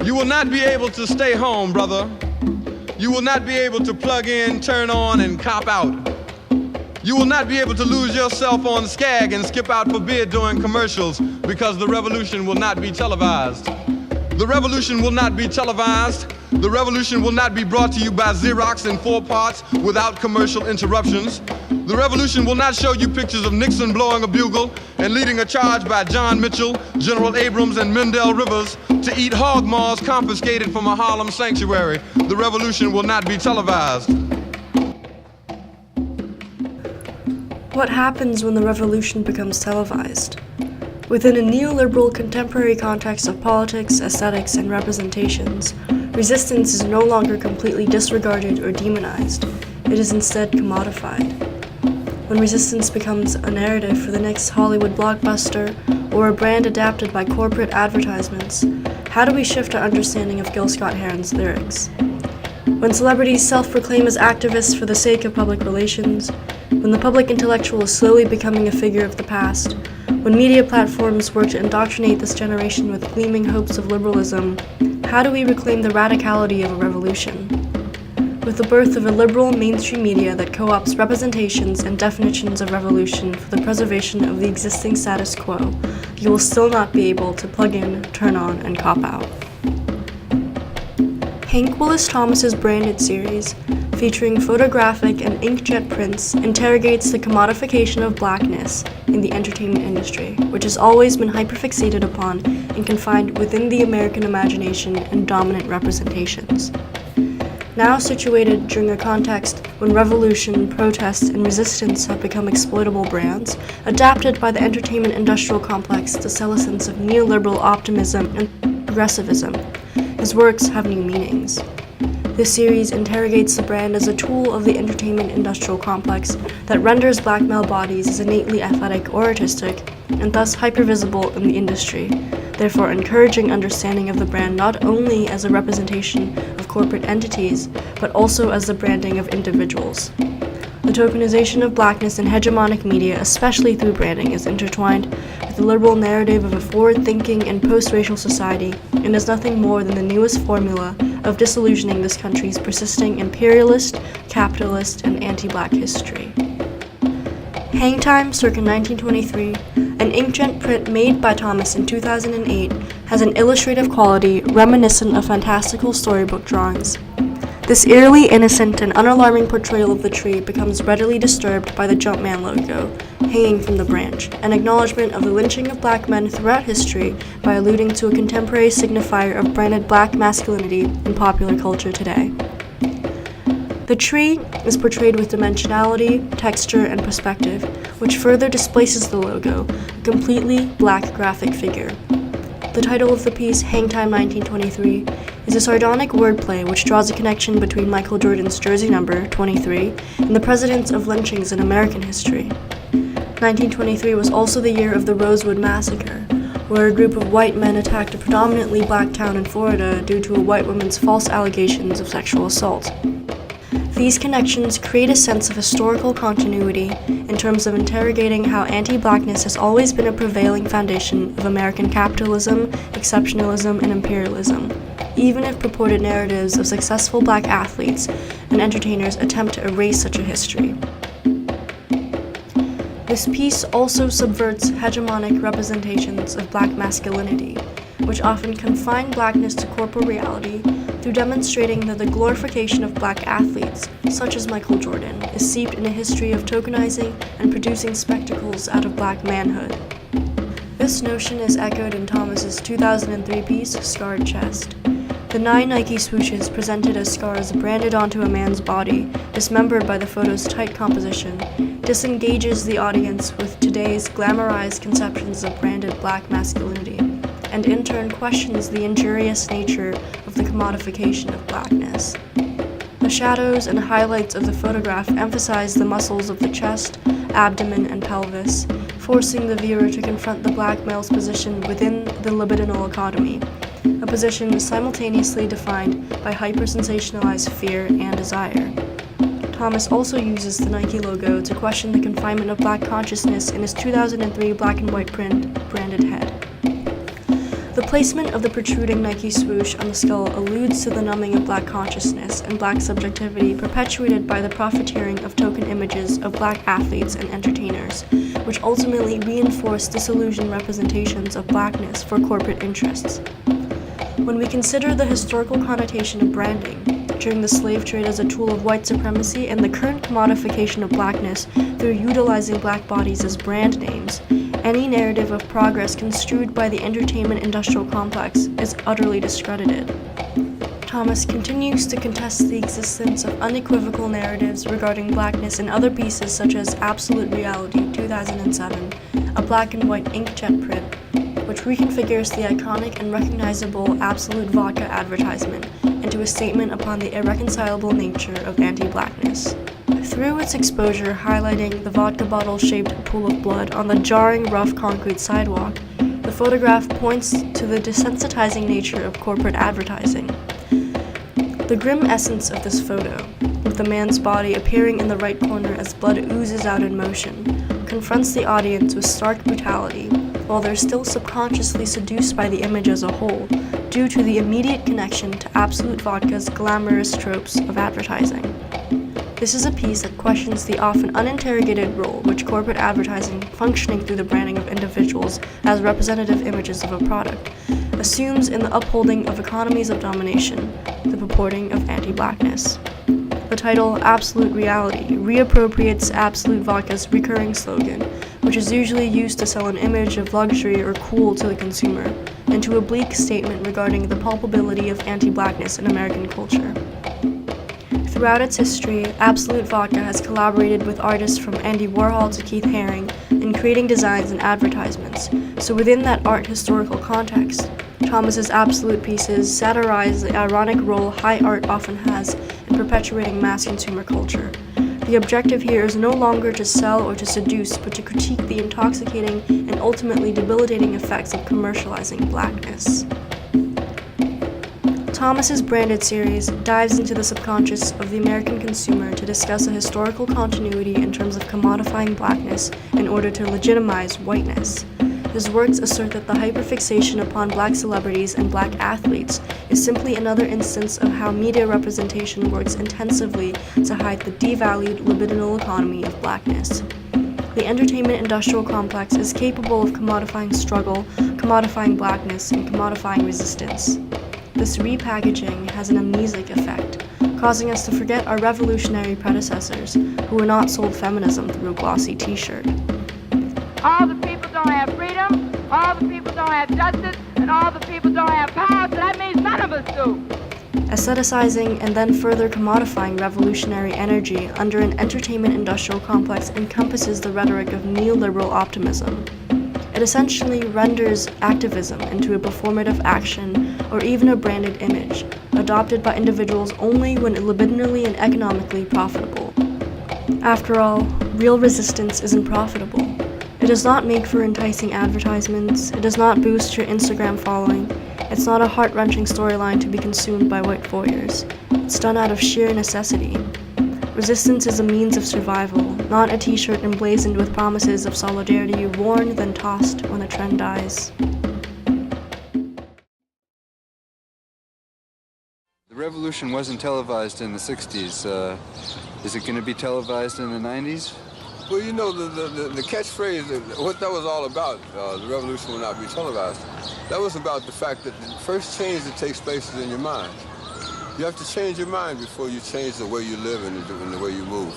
You will not be able to stay home, brother. You will not be able to plug in, turn on, and cop out. You will not be able to lose yourself on Skag and skip out for beer during commercials because the revolution will not be televised. The revolution will not be televised. The revolution will not be brought to you by Xerox in 4 parts without commercial interruptions. The revolution will not show you pictures of Nixon blowing a bugle and leading a charge by John Mitchell, General Abrams, and Mendel Rivers to eat hog maws confiscated from a Harlem sanctuary. The revolution will not be televised. What happens when the revolution becomes televised? Within a neoliberal contemporary context of politics, aesthetics, and representations, resistance is no longer completely disregarded or demonized. It is instead commodified. When resistance becomes a narrative for the next Hollywood blockbuster or a brand adapted by corporate advertisements, how do we shift our understanding of Gil Scott-Heron's lyrics? When celebrities self-proclaim as activists for the sake of public relations, when the public intellectual is slowly becoming a figure of the past, when media platforms work to indoctrinate this generation with gleaming hopes of liberalism, how do we reclaim the radicality of a revolution? With the birth of a liberal mainstream media that co-opts representations and definitions of revolution for the preservation of the existing status quo, you will still not be able to plug in, turn on, and cop out. Hank Willis Thomas's branded series, featuring photographic and inkjet prints, interrogates the commodification of blackness in the entertainment industry, which has always been hyperfixated upon and confined within the American imagination and dominant representations. Now situated during a context when revolution, protest, and resistance have become exploitable brands, adapted by the entertainment industrial complex to sell a sense of neoliberal optimism and progressivism, his works have new meanings. This series interrogates the brand as a tool of the entertainment industrial complex that renders black male bodies as innately athletic or artistic, and thus hypervisible in the industry, therefore encouraging understanding of the brand not only as a representation of corporate entities, but also as the branding of individuals. The tokenization of blackness in hegemonic media, especially through branding, is intertwined with the liberal narrative of a forward-thinking and post-racial society, and is nothing more than the newest formula of disillusioning this country's persisting imperialist, capitalist, and anti-black history. Hang Time, circa 1923, an inkjet print made by Thomas in 2008, has an illustrative quality reminiscent of fantastical storybook drawings. This eerily innocent and unalarming portrayal of the tree becomes readily disturbed by the Jumpman logo, hanging from the branch, an acknowledgement of the lynching of black men throughout history by alluding to a contemporary signifier of branded black masculinity in popular culture today. The tree is portrayed with dimensionality, texture, and perspective, which further displaces the logo, a completely black graphic figure. The title of the piece, Hang Time 1923, is a sardonic wordplay which draws a connection between Michael Jordan's jersey number, 23, and the precedents of lynchings in American history. 1923 was also the year of the Rosewood Massacre, where a group of white men attacked a predominantly black town in Florida due to a white woman's false allegations of sexual assault. These connections create a sense of historical continuity in terms of interrogating how anti-blackness has always been a prevailing foundation of American capitalism, exceptionalism, and imperialism, even if purported narratives of successful black athletes and entertainers attempt to erase such a history. This piece also subverts hegemonic representations of black masculinity, which often confine blackness to corporal reality, through demonstrating that the glorification of black athletes, such as Michael Jordan, is seeped in a history of tokenizing and producing spectacles out of black manhood. This notion is echoed in Thomas's 2003 piece, Scarred Chest. The 9 Nike swooshes presented as scars branded onto a man's body, dismembered by the photo's tight composition, disengages the audience with today's glamorized conceptions of branded black masculinity, and in turn questions the injurious nature of the commodification of blackness. The shadows and highlights of the photograph emphasize the muscles of the chest, abdomen, and pelvis, forcing the viewer to confront the black male's position within the libidinal economy, a position simultaneously defined by hypersensationalized fear and desire. Thomas also uses the Nike logo to question the confinement of black consciousness in his 2003 black and white print, Branded Head. The placement of the protruding Nike swoosh on the skull alludes to the numbing of black consciousness and black subjectivity perpetuated by the profiteering of token images of black athletes and entertainers, which ultimately reinforce disillusioned representations of blackness for corporate interests. When we consider the historical connotation of branding, during the slave trade as a tool of white supremacy and the current commodification of blackness through utilizing black bodies as brand names, any narrative of progress construed by the entertainment industrial complex is utterly discredited. Thomas continues to contest the existence of unequivocal narratives regarding blackness in other pieces such as Absolute Reality 2007, a black and white inkjet print, which reconfigures the iconic and recognizable Absolute Vodka advertisement into a statement upon the irreconcilable nature of anti-blackness. Through its exposure highlighting the vodka bottle-shaped pool of blood on the jarring, rough concrete sidewalk, the photograph points to the desensitizing nature of corporate advertising. The grim essence of this photo, with the man's body appearing in the right corner as blood oozes out in motion, confronts the audience with stark brutality, while they're still subconsciously seduced by the image as a whole, due to the immediate connection to Absolute Vodka's glamorous tropes of advertising. This is a piece that questions the often uninterrogated role which corporate advertising, functioning through the branding of individuals as representative images of a product, assumes in the upholding of economies of domination, the purporting of anti-blackness. The title, Absolute Reality, reappropriates Absolute Vodka's recurring slogan, which is usually used to sell an image of luxury or cool to the consumer, into a bleak statement regarding the palpability of anti-blackness in American culture. Throughout its history, Absolute Vodka has collaborated with artists from Andy Warhol to Keith Haring in creating designs and advertisements, so within that art historical context, Thomas's Absolute pieces satirize the ironic role high art often has in perpetuating mass consumer culture. The objective here is no longer to sell or to seduce, but to critique the intoxicating and ultimately debilitating effects of commercializing blackness. Thomas's branded series dives into the subconscious of the American consumer to discuss a historical continuity in terms of commodifying blackness in order to legitimize whiteness. His works assert that the hyperfixation upon black celebrities and black athletes is simply another instance of how media representation works intensively to hide the devalued libidinal economy of blackness. The entertainment industrial complex is capable of commodifying struggle, commodifying blackness, and commodifying resistance. This repackaging has an amnesic effect, causing us to forget our revolutionary predecessors who were not sold feminism through a glossy t-shirt. All the people don't have freedom, all the people don't have justice, and all the people don't have power, so that means none of us do. Aestheticizing and then further commodifying revolutionary energy under an entertainment industrial complex encompasses the rhetoric of neoliberal optimism. It essentially renders activism into a performative action or even a branded image, adopted by individuals only when libidinally and economically profitable. After all, real resistance isn't profitable. It does not make for enticing advertisements, it does not boost your Instagram following, it's not a heart-wrenching storyline to be consumed by white voyeurs. It's done out of sheer necessity. Resistance is a means of survival, not a t-shirt emblazoned with promises of solidarity worn then tossed when the trend dies. The revolution wasn't televised in the 60s. Is it going to be televised in the 90s? Well, you know, the catchphrase, what that was all about, the revolution will not be televised, that was about the fact that the first change that takes place is in your mind. You have to change your mind before you change the way you live and the way you move.